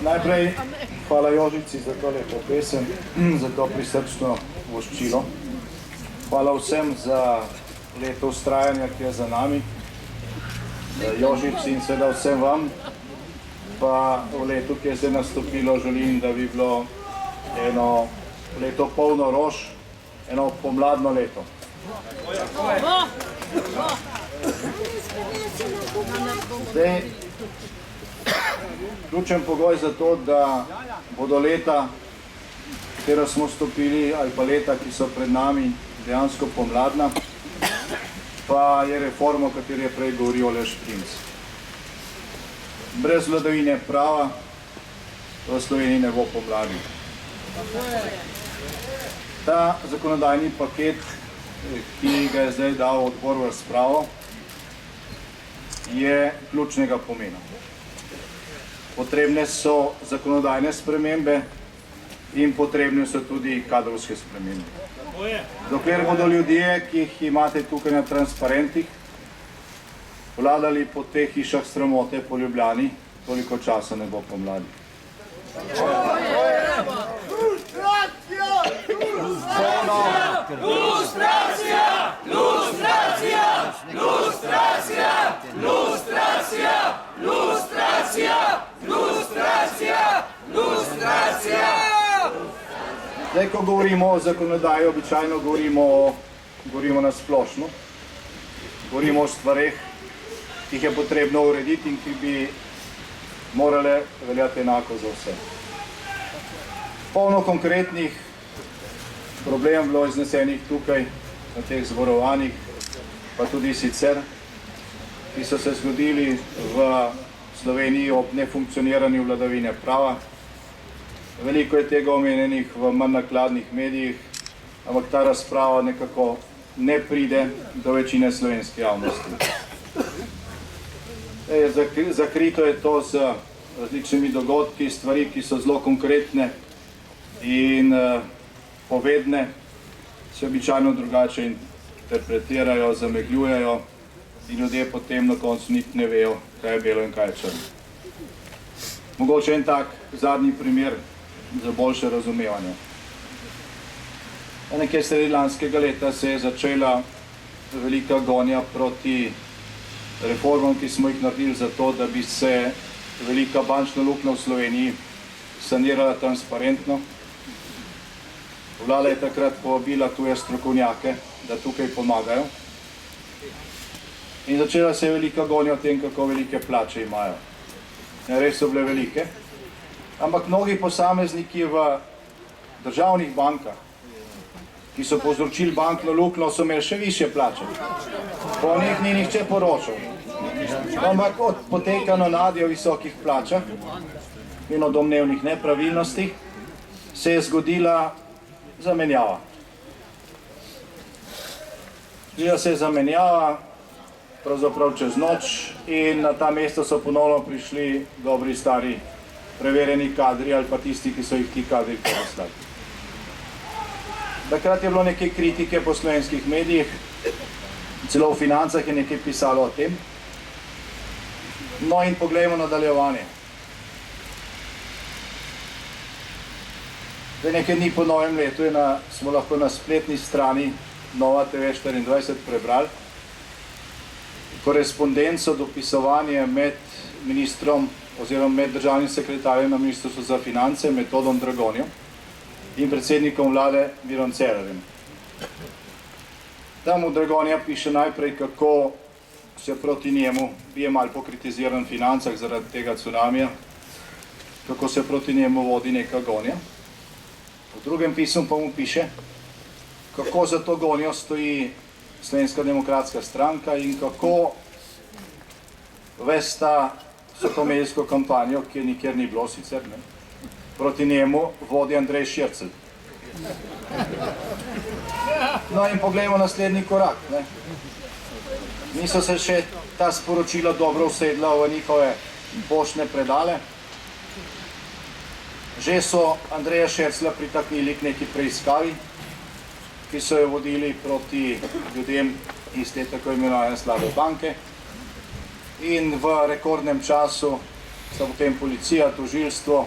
Najprej hvala Jožici za to lepo pesem, za to prisrčno voščilo. Hvala vsem za leto vztrajanja, ki je za nami. Jožici in seveda vsem vam, pa v letu, ki je zdaj nastopilo, želim, da bi bilo eno leto polno rož, eno pomladno leto. Zdaj, ključen pogoj za to, da bodo leta, katero smo stopili, ali pa leta, ki so pred nami, dejansko pomladna, pa je reforma, o kateri je prej govoril Aleš Primc. Brez vladavine prava v Sloveniji ne bo pomladi. Ta zakonodajni paket, ki ga je zdaj dal odbor v razpravo, je ključnega pomena. Potrebne so zakonodajne spremembe in potrebne so tudi kadrovske spremembe. Dokler bodo ljudje, ki jih imate tukaj na transparentih, vladali po teh hišah sramote po Ljubljani, toliko časa ne bo pomladi. Lustracija! Lustracija! Lustracija! Lustracija! Lustracija! Lustracija! Lustracija! Zdaj, ko govorimo o zakonodaji, običajno govorimo na splošno. Govorimo o stvareh, ki jih je potrebno urediti in ki bi morale veljati enako za vse. Polno konkretnih problemov bilo iznesenih tukaj, na teh zborovanjih, pa tudi sicer, ki so se zgodili v Sloveniji ob nefunkcioniranju vladavine prava. Veliko je tega omenjenih v manj nakladnih medijih, ampak ta razprava nekako ne pride do večine slovenske javnosti. Zakrito je to z različnimi dogodki, stvari, ki so zelo konkretne in povedne, se običajno drugače interpretirajo, zamegljujejo in ljudje potem na koncu niti ne vejo, kaj je belo in kaj je črno. Mogoče en tak zadnji primer za boljše razumevanje. Nekje sredi lanskega leta se je začela velika gonja proti reformam, ki smo jih naredili za to, da bi se velika bančna luknja v Sloveniji sanirala transparentno. Vlada je takrat povabila tuje strokovnjake, da tukaj pomagajo. In začela se je velika gonja o tem, kako velike plače imajo. Res so bile velike, ampak mnogi posamezniki v državnih bankah, ki so povzročili bankno luknjo, so imeli še višje plače. Po njih ni nihče poročal. Ampak od potekano nadje o visokih plačah in o domnevnih nepravilnostih se je zgodila zamenjava. Zgodila se je zamenjava, pravzaprav čez noč, in na ta mesta so ponovno prišli dobri, stari, preverjeni kadri ali pa tisti, ki so jih ti kadri poslali. Takrat je bilo nekaj kritike po slovenskih medijih, celo v Financah je nekaj pisalo o tem. No in poglejmo nadaljevanje. Nekaj dni po novem letu smo lahko na spletni strani Nova TV 24 prebrali korespondenco, dopisovanje med ministrom oziroma med državnim sekretarjem na Ministrstvu za finance Metodom Dragonjo in predsednikom vlade Mirom Cerarjem. Tam v Dragonja piše najprej, kako se proti njemu, je malo pokritiziran v financah zaradi tega cunamija, kako se proti njemu vodi neka gonja. V drugem pismu pa mu piše, kako za to gonjo stoji Slovenska demokratska stranka in kako vesta so to medijsko kampanjo, ki je nikjer ni bilo sicer, proti njemu vodi Andrej Šircelj. No in poglejmo naslednji korak. Niso se še ta sporočila dobro usedla v njihove poštne predale. Že so Andreja Širclja pritaknili k neki preiskavi, ki so jo vodili proti ljudem iz te tako imenovane slabe banke. In v rekordnem času so potem policija, tožilstvo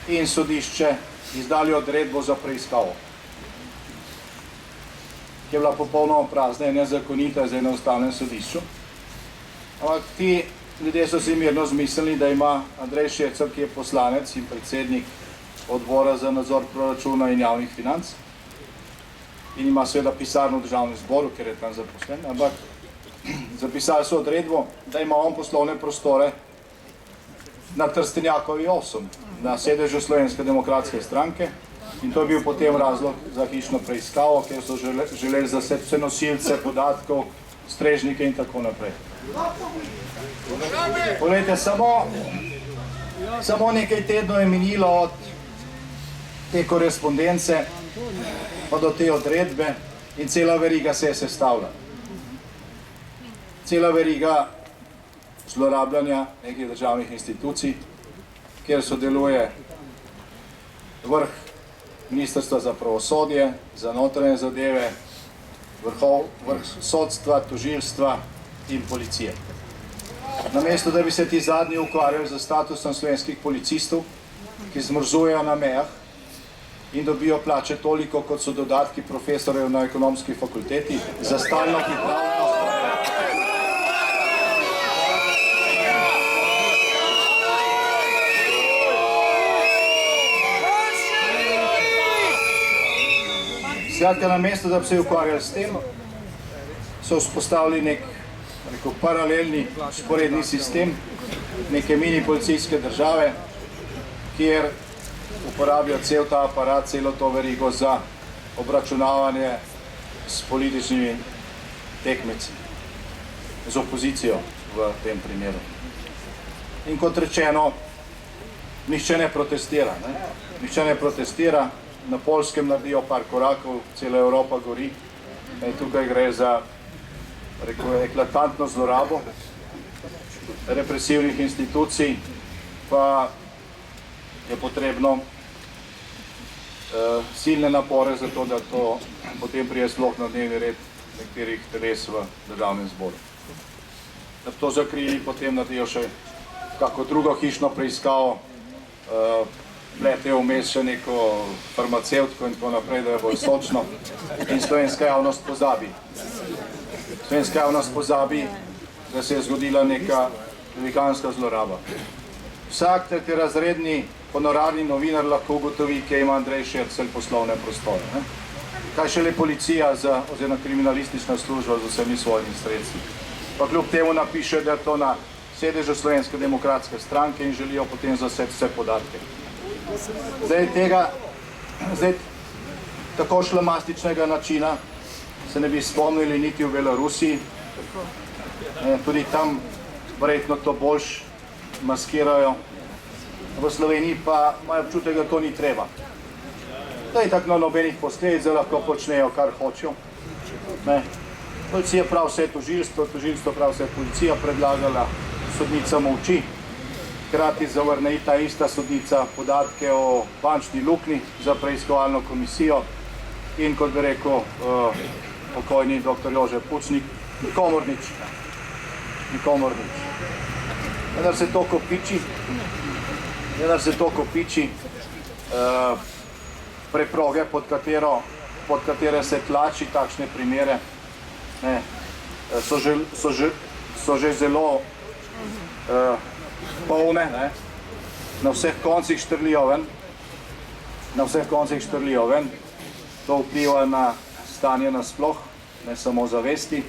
in sodišče izdali odredbo za preiskavo, ki je bila popolnoma prazna in nezakonita zdaj na ustavnem sodišču. Ampak ti ljudje so si mirno zmislili, da ima Andrej Šircelj, ki je poslanec in predsednik odbora za nadzor proračuna in javnih financ in ima seveda pisarno v državnem zboru, ker je tam zaposlen, ampak zapisali so odredbo, da ima on poslovne prostore na Trstenjakovi 8, na sedežu Slovenske demokratske stranke, in to je bil potem razlog za hišno preiskavo, ker so želeli zaseti vse nosilce podatkov, strežnike in tako naprej. Poglejte, samo nekaj tednov je minilo od te korespondence pa do te odredbe in cela veriga se je sestavila. Cela veriga zlorabljanja nekih državnih institucij, kjer sodeluje vrh Ministrstva za pravosodje, za notranje zadeve, vrh sodstva, tožilstva in policije. Namesto da bi se ti zadnji ukvarjali z statusom slovenskih policistov, ki zmrzujejo na mejah in dobijo plače toliko, kot so dodatki profesorjev na ekonomski fakulteti, za stalno pripravljenost. Skratka, namesto da bi se ukvarjali s tem, so vzpostavili nek paralelni, sporedni sistem neke mini policijske države, kjer uporabljajo cel ta aparat, celo to verigo za obračunavanje s političnimi tekmeci, z opozicijo v tem primeru. In kot rečeno, nihče ne protestira. Nihče ne protestira, na Poljskem naredijo par korakov, cela Evropa gori. Tukaj gre za eklatantno zlorabo represivnih institucij, pa je potrebno silne napore za to, da to potem prije sploh na dnevni red nekaterih teles v državnem zboru. Da to zakrili, potem naredijo še kako drugo hišno preiskavo, pletejo vmes še neko farmacevtko in tako naprej, da je bolj sočno, in slovenska javnost pozabi. Slovenska javnost pozabi, da se je zgodila neka velikanska zloraba. Vsak tretjerazredni honorarni novinar lahko ugotovi, kje ima Andrej Šircelj poslovne prostore. Kaj šele policija oziroma kriminalistična služba z vsemi svojimi sredstvi. Pa kljub temu napiše, da je to na sedežu Slovenske demokratske stranke in želijo potem zaseti vse podatke. Zdaj tako šlamastičnega načina se ne bi spomnili niti v Belorusiji. Tudi tam verjetno to boljš maskirajo. V Sloveniji pa imajo občutek, da to ni treba. Da je tako nobenih posledic, da lahko počnejo, kar hočejo. Policija prav vse tožilstvo, tožilstvo prav vse policija predlagala, sodnica molči, hkrati zavrne ta ista sodnica podatke o bančni luknji za preiskovalno komisijo in, kot bi rekel pokojni dr. Jože Pučnik, nikomor nič. Nikomor nič. Vendar se to kopiči, preproge, pod katere se tlači takšne primere, so že zelo polne, na vseh koncih štrlijo ven, to vpliva na stanje nasploh, ne samo zavesti,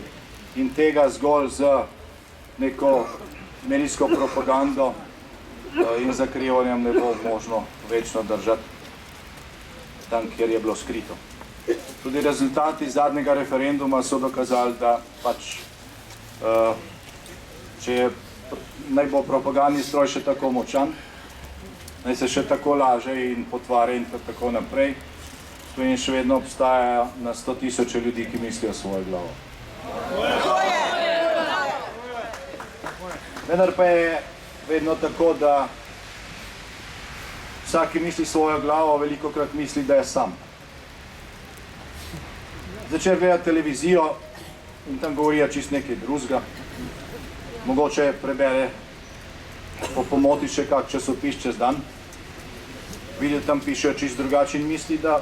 in tega zgolj z neko medijsko propagando in zakrivanjem ne bo možno večno držati tam, kjer je bilo skrito. Tudi rezultati zadnjega referenduma so dokazali, da pač, če naj bo propagandni stroj še tako močan, naj se še tako laže in potvarja in tako naprej, in še vedno obstaja na 100.000 ljudi, ki mislijo svojo glavo. Vendar pa je vedno tako, da vsak, ki misli svojo glavo, velikokrat misli, da je sam. Začer gleda televizijo in tam govorijo čist nekaj drugega. Mogoče prebere po pomoti še kak časopis čez dan, vidi, tam pišejo čist drugače in misli, da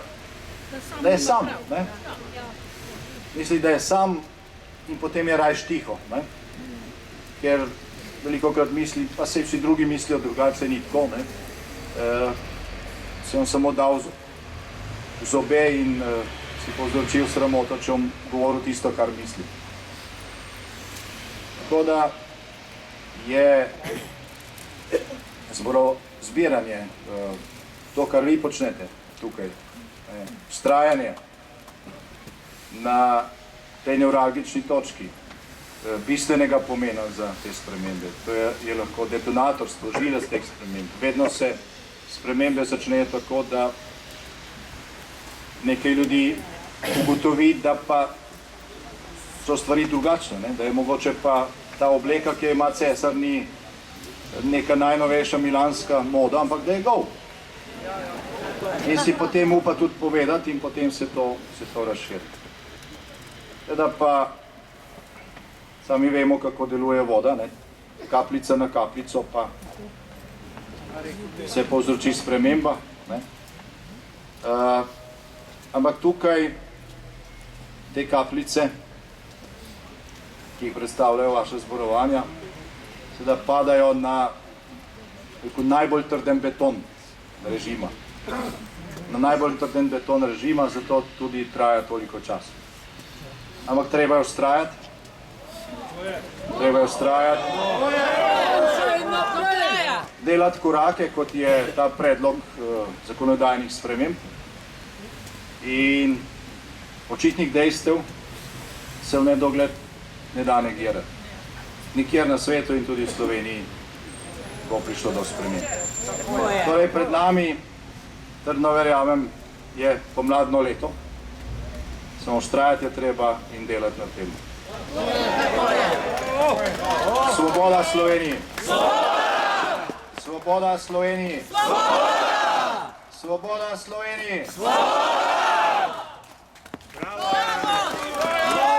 je sam, ne? Misli, da je sam in potem je rajš tiho, ne? Ker velikokrat misli, pa se vsi drugi mislijo drugače, ni tako, ne? Se on samo dal zobe in si povzročil sramoto, če on govoril tisto, kar misli. Tako da je zbiranje, to, kar vi počnete tukaj, vztrajanje na tej nevralgični točki, bistvenega pomena za te spremembe. To je lahko detonator, sprožilec teh sprememb. Vedno se spremembe začnejo tako, da nekaj ljudi ugotovi, da pa so stvari drugačne, ne? Da je mogoče pa ta obleka, ki jo ima cesar, ni neka najnovejša milanska moda, ampak da je gol. In si potem upa tudi povedati in potem se to razširi. Teda pa sami vemo, kako deluje voda, ne? Kapljica na kapljico pa se povzroči sprememba, ne? Ampak tukaj te kapljice, ki jih predstavljajo vaše zborovanja, seveda padajo na najbolj trden beton režima. Na najbolj trden beton režima, zato tudi traja toliko časa. Ampak treba je vztrajati. Treba je vztrajati. Delati korake, kot je ta predlog zakonodajnih sprememb. In očitnih dejstev se v nedogled ne da negirati. Nikjer na svetu in tudi v Sloveniji bo prišlo do sprememb. Torej pred nami, trdno verjamem, je pomladno leto. Samo vztrajati je treba in delati na tem. Svoboda Sloveniji! Svoboda Sloveniji! Svoboda Sloveniji!